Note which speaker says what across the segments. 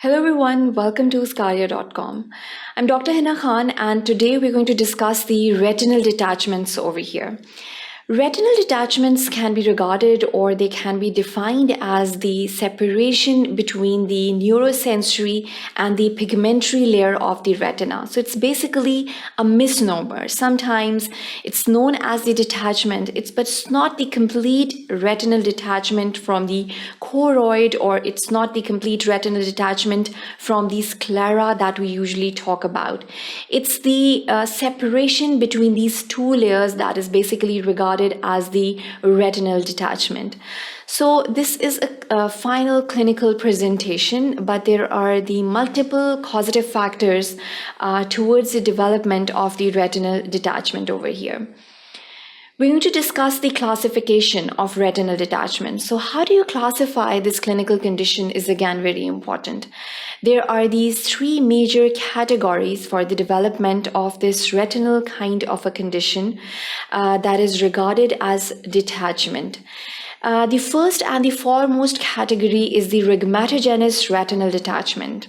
Speaker 1: Hello everyone, welcome to sqadia.com. I'm Dr. Hina Khan and today we're going to discuss the retinal detachments over here. Retinal detachments can be regarded or they can be defined as the separation between the neurosensory and the pigmentary layer of the retina. So it's basically a misnomer. Sometimes it's known as the detachment, but it's not the complete retinal detachment from the choroid, or it's not the complete retinal detachment from the sclera that we usually talk about. It's the separation between these two layers that is basically regarded as the retinal detachment. So this is a final clinical presentation, but there are the multiple causative factors towards the development of the retinal detachment over here. We're going to discuss the classification of retinal detachment. So how do you classify this clinical condition is again very important. There are these three major categories for the development of this retinal kind of a condition that is regarded as detachment. The first and the foremost category is the Rhegmatogenous retinal detachment.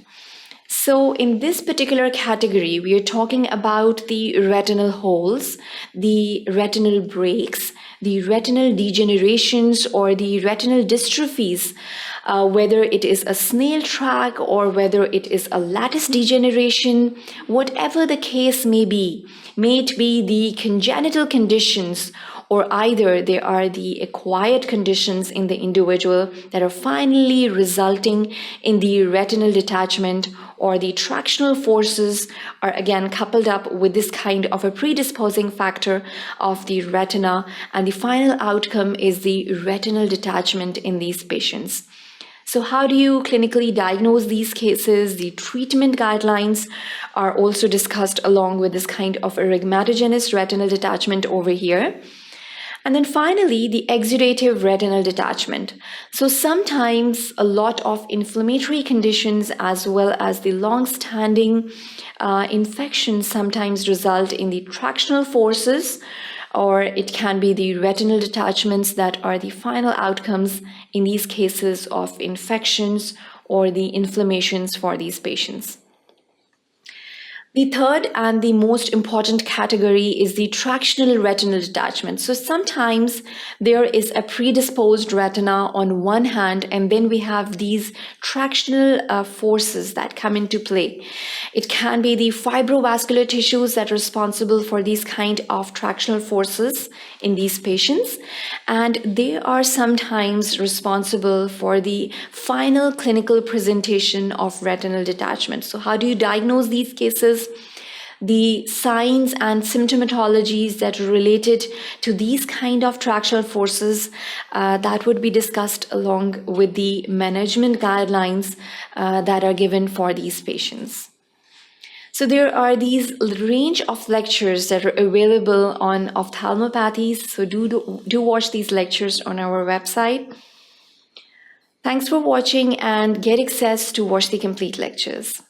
Speaker 1: So in this particular category, we are talking about the retinal holes, the retinal breaks, the retinal degenerations or the retinal dystrophies, whether it is a snail track or whether it is a lattice degeneration, whatever the case may be, may it be the congenital conditions or either they are the acquired conditions in the individual that are finally resulting in the retinal detachment, or the tractional forces are again coupled up with this kind of a predisposing factor of the retina, and the final outcome is the retinal detachment in these patients. So how do you clinically diagnose these cases? The treatment guidelines are also discussed along with this kind of a Rhegmatogenous retinal detachment over here. And then finally, the exudative retinal detachment. So sometimes a lot of inflammatory conditions as well as the long-standing infections sometimes result in the tractional forces, or it can be the retinal detachments that are the final outcomes in these cases of infections or the inflammations for these patients. The third and the most important category is the tractional retinal detachment. So sometimes there is a predisposed retina on one hand, and then we have these tractional forces that come into play. It can be the fibrovascular tissues that are responsible for these kind of tractional forces in these patients, and they are sometimes responsible for the final clinical presentation of retinal detachment. So how do you diagnose these cases? The signs and symptomatologies that are related to these kind of tractional forces that would be discussed along with the management guidelines that are given for these patients. So there are these range of lectures that are available on ophthalmopathies. So do watch these lectures on our website. Thanks for watching and get access to watch the complete lectures.